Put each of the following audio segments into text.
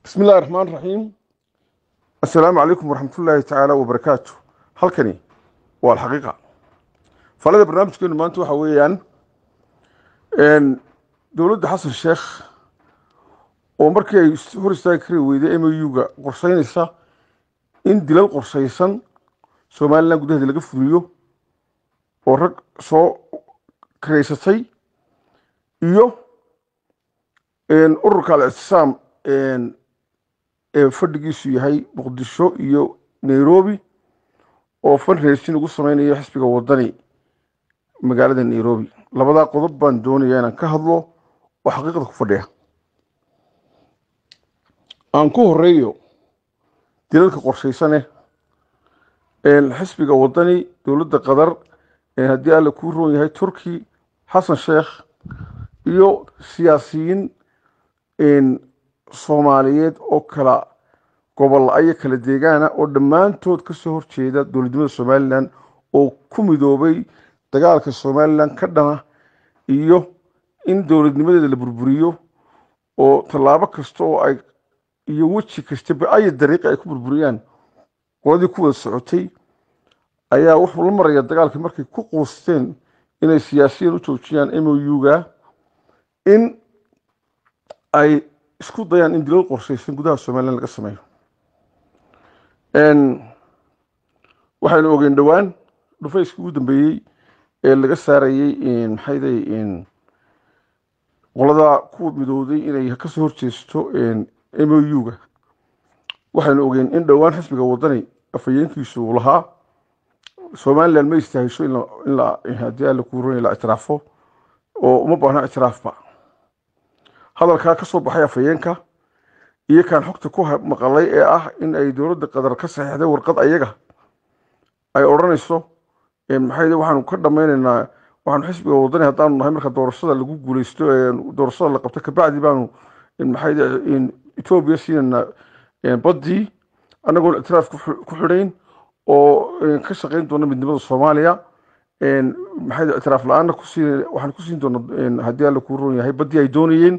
بسم الله الرحمن الرحيم. السلام عليكم ورحمة الله تعالى وبركاته. halkani waa الحقيقة falada barnaamijkeenu maanta waxa weeyaan dowladda xasan sheekh oo markii ay hor istaagi kari weyday MOU-ga qorsheynaysa in dilal qorsheysan Soomaaliland gudaheeda laga fuliyo oo rag soo kareysatay iyo ururka al-Islaam fadhigiisu yahay Muqdisho iyo Nairobi oo fundraising ugu sameeynaya xisbiga wadani magaalada Nairobi. labada qodob baan doonayaa inaan ka hadlo oo xaqiiqada ku fadhiya. aan ku horeeyo dilalka qorsheysan xisbiga wadani dowladda Qatar haddii alla ku roon yahay Turki Xasan Sheekh iyo siyaasiyiin Soomaaliyeed oo kala gobol ay kala deegaana oo dhammaantood ka soo horjeeda dowladnimada Soomaaliland oo ku midoobay dagaalka Soomaaliland ka dhana iyo in dowladnimadeeda la burburiyo oo tallaabo kasta oo ay iyo weji kasta ay dariiqa ay ku burburiyaan qoladii ku wada socotay ayaa wuxuu la maraya dagaalka markay ku qoosteen inay siyaasiyiin u joojiyaan MOU-ga in ay isku dayaan in dilal qorsheysan gudaha Soomaaliland laga sameeyo. waxaynu ogeyn dhawaan dhufayskii ugu dambeeyey ee laga saarayay maxayday qolada ku midowday inay ka soo horjeesto MOU-ga. waxaynu ogeyn in dhawaan xisbiga wadani afayeenkiisu uu lahaa Soomaaliland ma istaahisho in la haddii la ku roon la ictiraafo oo uma baahna ictiraafba. hadalkaa ka soo baxay afayeenka iyo kan xogta ku maqalay ee ah in ay dowladda Qatar ka saxiixday warqad ayaga ay oranayso waxaanu ka dhameynaynaa waxaanu xisbiga wadani haddaanu nahay marka doorashada lagu guuleysto doorashada la qabto kabacdi baanu Ethiopia siinayna badii anagoo ictiraaf ku xidhayn oo ka shaqeyn doona midnimada Soomaaliya ictiraaf la'aana waxaan ku siin doonaa haddii alla ku roon yahay badii ay doonayeen.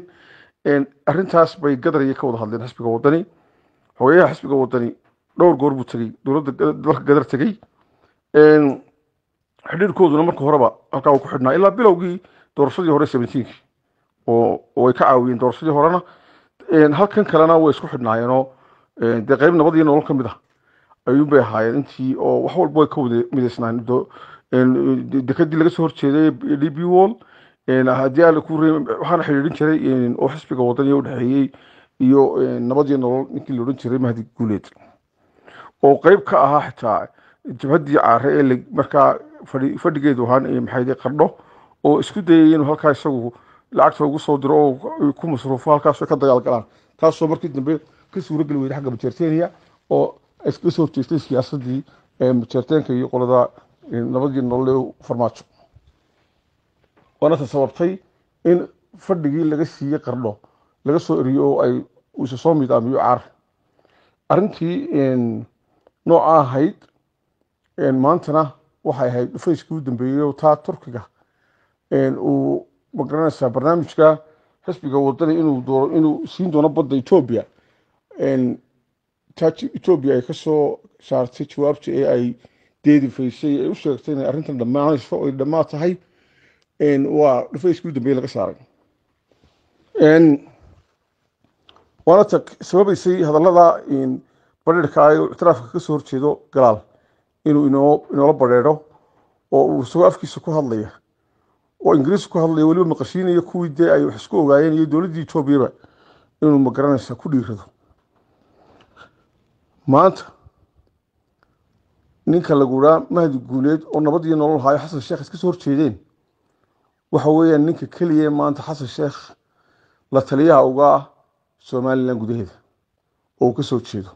arrintaas bay Qatar ka wada hadleen xisbiga wadani. hooyaha xisbiga wadani dhowr goor buu tagay dowladda dalka Qatar tagay xidhiidhkooduna marka horeba halkaa uu ku xidhnaa ilaa bilowgii doorashadii hore 17 oo ay ka caawiyeen doorashadii horena halkan kalena way isku xidhnaayeenoo dee qayb nabad iyo nolol ka mid ah ayuun bay ahaayeen intii oo wax walba way ka wada midaysnaan dekadii laga soo horjeeday DP World haddii alla ku reey waxaana xiriirin jiray oo xisbiga wadani u dhaxeeyay iyo nabad iyo nolol ninkii la oran jiray Mahdi Guuleed oo qayb ka ahaa xitaa jabhadii caare ee markaa fadhigeedu ahaan maxayday qardho oo isku dayay inuu halkaa isagu lacagta ugu soo diro oo ku masruufo halkaas ka dagaal galaan taasoo markii dambe ka suuragal weeyay xagga Majeerteeniya oo iska soo jeestay siyaasadii Majeerteenka iyo qolada nabad iyo nolol farmaajo waana sababtay in fadhigii laga siiyay qardho laga soo eriyo oo ay isu soo midaamiyo caar. arrintii nooca ahayd maantana waxay ahayd dhufayskii ugu dambeeyey oo taa Turkiga uu magaranaysaa barnaamijka xisbiga wadani inuu siin doono badda Ethiopia Ethiopia ay ka soo saartay jawaabta ee ay deedifaysay ay u sheegtay in arrintan dhammaanayso oo dhammaan tahay waa dhufayskii ugu dambeeyey laga saaray. waana sababaysay hadallada badheerka ay ictiraafka ka soo horjeedo galaal inuu inoola badheero oo uu isagoo afkiisa ku hadlaya oo Ingiriis ku hadlaya waliba maqashiinaya kuwii dee ay wax isku ogaayeen iyo dowladdii Ethiopia inuu magaranaysa ku dhiirado. maanta ninka lagu raa Mahdi Guuleed oo nabad iyo nolol hayo Xasan Sheekh iska soo horjeedeen waxa weeyaan ninka kaliya maanta Xasan Sheekh la taliyaha uga Soomaaliland gudaheeda oo ka soo jeedo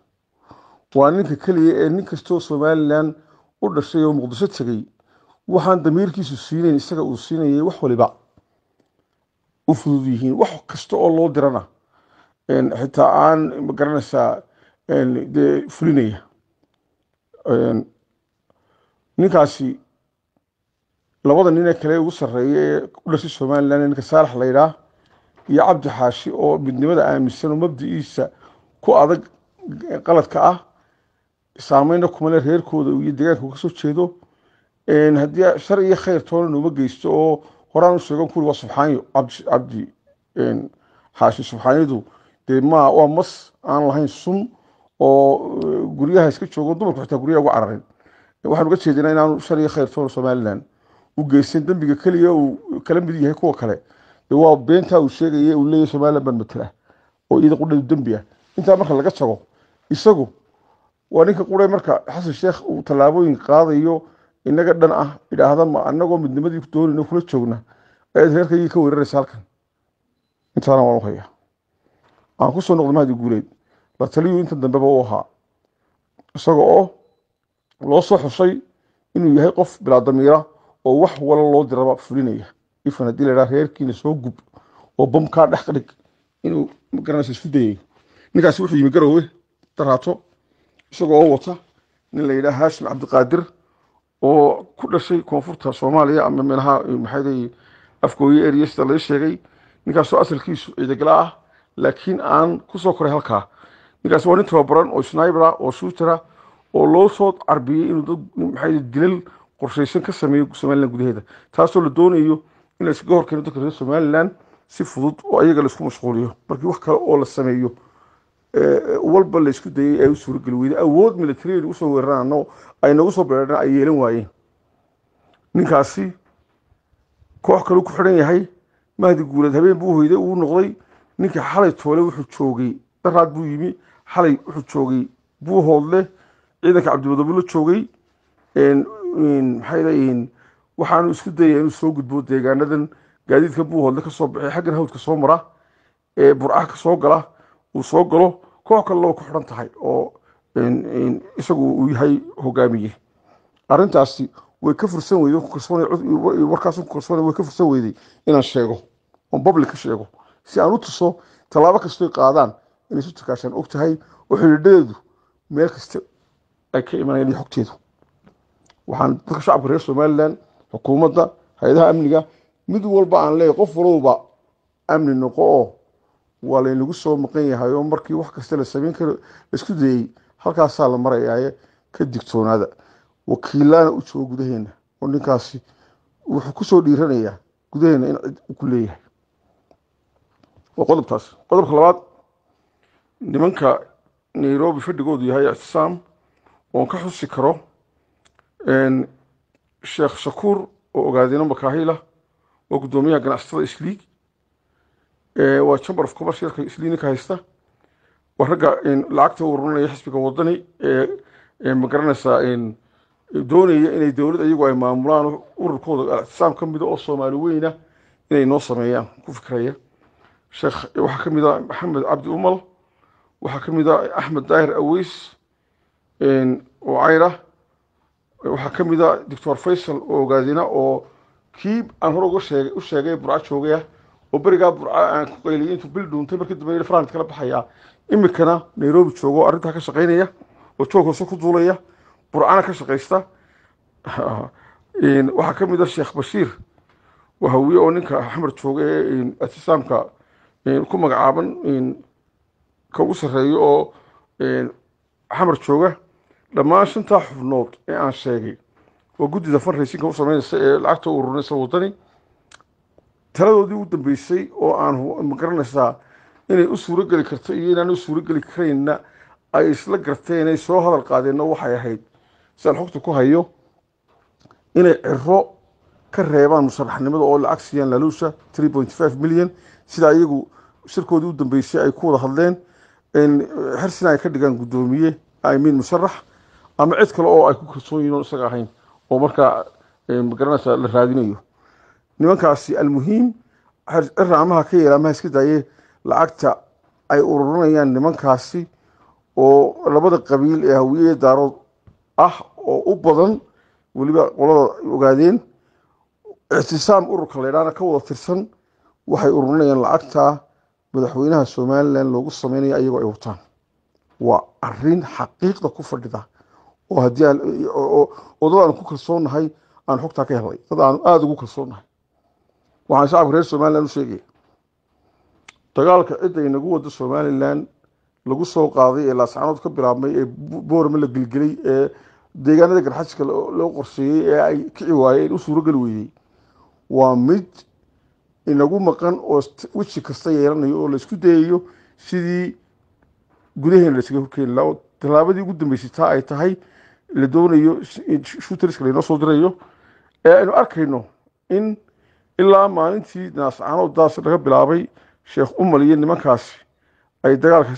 waa ninka kaliya ee nin kastoo Soomaaliland u dhashay oo Muqdisho tagay waxaan damiirkiisu siinay isaga uu siinayay wax waliba u fudud yihiin wax kasta oo loo dirana xitaa aan magaranaysaa dee fulinaya ninkaasi labada nin ee kale ugu sarreeyay ee u dhashay Soomaaliland ninka Saalax la yiraahdo iyo Cabdi Xaashi oo midnimada aaminsan oo mabdiisa ku adag qaladka ah saameynna kuma leh reerkooda iyo deegaanka ka soo jeedo haddii shar iyo khayr toona nooma geysto oo horaan u sheegan kuri waa subxaanyo cabdi xaashi subxaanyadu dee waa mas aan lahayn sun oo guryaha iska joogo dumarku xitaa guryaha uga cararin waxaan uga jeedinaa inaanu shar iyo khayr toona somaliland u geysan dembiga keliya uu kala mid yahay kuwa kale dee waa beentaa uu sheegaya uu leeyahay somaliland baan matala oo iidan qudhadu dembi ah intaa marka laga tago isagu waa ninka qudhay marka xasan sheekh uu tallaabooyin qaadayo inaga dhan ah idhaahda ma anagoo midnimadii doonayna kula joogna ayaad reerkaygii ka weeraraysa halkan intaana waan u hayaa aan kusoo noqdo mahdi guuleed la taliyu inta dambeba u ahaa isaga oo loo soo xusay inuu yahay qof bilaa damiira oo wax wala loo diraba fulinaya ifan haddii la idhaha reerkiina soo gub oo bamkaa dhex ka dhig inuu magaranaysa isku dayay ninkaasi wuxuu yimi garowe daraato isagoo oo wata nin la yidhaha haashim cabdiqaadir oo ku dhashay koonfurta soomaaliya ama meelaha maxay leeyihin afgooye area sida laga sheegay ninkaasoo asalkiisu ciidagala ah laakiin aan kusoo koray halkaa ninkaas waa nin tababaran oo sniper ah oo shooter ah oo loo soo carbiyey inuu dad maxay dilal qorshaysan ka sameeyo somaliland gudaheeda taasoo la doonayo in la iskaga horkeeno dadka reer somaliland si fudud oo ayaga la isku mashquuliyo markii wax kale oo la sameeyo walba la isku dayay ay u suurageli weyday awood military usoo weerarano ay nagu soo beereen ay yeelan waayeen ninkaasi koox kale ku xidhan yahay mahdi guuleed habeen buu hoyday uu noqday ninkii xalay toole wuxuu joogay daraad buu yimi xalay wuxuu joogay buu hoodle ciidanka cabdimadoobe la joogay maxay leeyihiin waxaanu isku dayay inuu soo gudbo deegaanadan gaadiidka buu hoodle ka soo baxay xaggan hawdka soo mara burcaha ka soo gala uu soo galo koox kale loo ku xidhan tahay oo isagu uu yahay hogaamiye arrintaasi way ka fursan weyday warkaas ku kalsoonay way ka fursan weyday inaan sheego oon public ka sheego si aan u tuso tallaabo kastoo qaadaan inay isu takaashaan og tahay oo xidhiidhadeedu meel kasta ay ka imanayaan iyo xogteedu waxaan dadka shacabka reer somaliland xukuumadda hay-adaha amniga mid walba aan leeyahay qof walba amni noqo oo waa laynagu soo maqan yahay oo markii wax kasta la samayn karo isku dayay halkaasaa la marayaaye ka digtoonaada wakiilaana u joogo gudaheena oo ninkaasi wuxuu ku soo dhiiranayaa gudaheena in cid ku leeyahay waa qodobtaas qodobka labaad nimanka nairobi fadhigoodu yahay ictisaam oon ka xusi karo sheekh shakuur oo ogaadino makaahila waa guddoomiyaha ganacsatada isliig waa chamber of commercialka isliininka haysta waa ragga lacagta ururinaya xisbiga wadani magaranaysaa doonaya inay dowlad iyagu ay maamulaan ururkooda ictisaam ka mida oo soomaali weyna inay noo sameeyaan ku fikraya sheekh waxaa ka mid ah maxamed cabdi umal waxaa ka mid ah axmed daahir aweys oo cayr ah waxaa ka mid ah doctor faysal oo ogaadina oo kii aan hore u sheegay burca joogay ah oo berigaa burca aan ku qayliyay intuu bil dhuuntay markii dambe farant kala baxaya imikana nairobi joogo arrintaa ka shaqaynaya oo joog hoose ku duulaya burcana ka shaqaysta waxaa ka mid ah sheekh bashiir wahawiye oo ninka xamar jooga ee ictisaamka ku magacaaban ka ugu sarreeyo oo xamar jooga dhammaan shantaa xubnood ee aan sheegay oo guddida fundraisingka u sameynaysa ee lacagta u ururinaysa wadani taladoodii u dambeysay oo aan magaranaysaa inay u suuro geli karto iyo inaan u suuro geli karayna ay isla garteen ay soo hadal qaadeenna waxay ahayd sidaan xogta ku hayo inay ciro ka reebaan musharaxnimada oo lacag siiyaan laluusha 3.5 milyan sida iyagu shirkoodii u dambeysay ay ku wada hadleen xersina ay ka dhigaan guddoomiye amiin musharax ama cid kale oo ay ku kalsoon yihiin oo isaga ahayn oo markaa magaranaysaa la raadinayo nimankaasi almuhiim cirraamaha ka yeela amaha iska daayee lacagta ay ururinayaan nimankaasi oo labada qabiil ee hawiye daarood ah oo u badan weliba qolada ogaadeen ictisaam ururka leydhaana ka wada tirsan waxay ururinayaan lacagta madaxweynaha somaliland loogu sameynaya iyagoo ay wataan waa arrin xaqiiqda ku fadhida oo haddii dad aan ku kalsoonahay aan xogtaa ka helay dad aan aada ugu kalsoonahay waxaan shacabka reer somaliland u sheegaya dagaalka cidda inagu wada somaliland lagu soo qaaday ee laascaanood ka bilaabmay ee boorama la gelgelay ee deegaanada garxajka loo qorsheeyey ee ay kici waayeen u suurogeli weydey waa mid inagu maqan oo weji kasta yeelanayo oo la isku dayayo sidii gudaheena la isaga horkeeni lahaa oo tallaabadii ugu dambeysay taa ay tahay la doonayo shooteriska laynoo soo dirayo ee aynu arkayno in ilaa maalintii laascaanooddaas laga bilaabay sheekh umal iyo nimankaasi ay dagaalka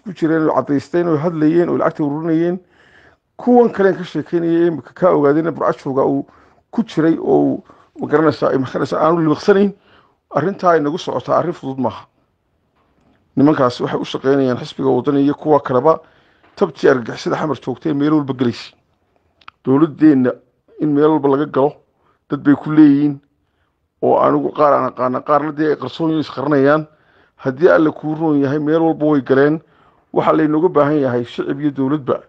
ku jireen oo caddaysteen oo hadlayeen oo lacagta ururinayeen kuwan kaleen ka sheekeynayay imika ka ogaadeen burcajooga uu ku jiray oo magaranaysaa aanu libiqsanayn arrintaa ay nagu socotaa arrin fudud maaha nimankaasi waxay u shaqeynayaan xisbiga wadani iyo kuwa kaleba tabtii argagixisada xamar joogtay meel walba gelaysa dowladeenna in meel walba laga galo dad bay ku leeyihiin oo anigu qaar aan aqaana qaarna dee ay qarsoon isqaranayaan haddii alle kuu roon yahay meel walba way galeen waxaa laynooga baahan yahay shicib iyo dowladba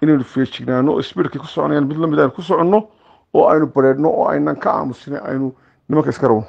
inaynu feejignaano oo isbirkay ku soconayaan mid lamid aynu ku soconno oo aynu bareedhno oo aynan ka aamusina aynu nimanka iska rabno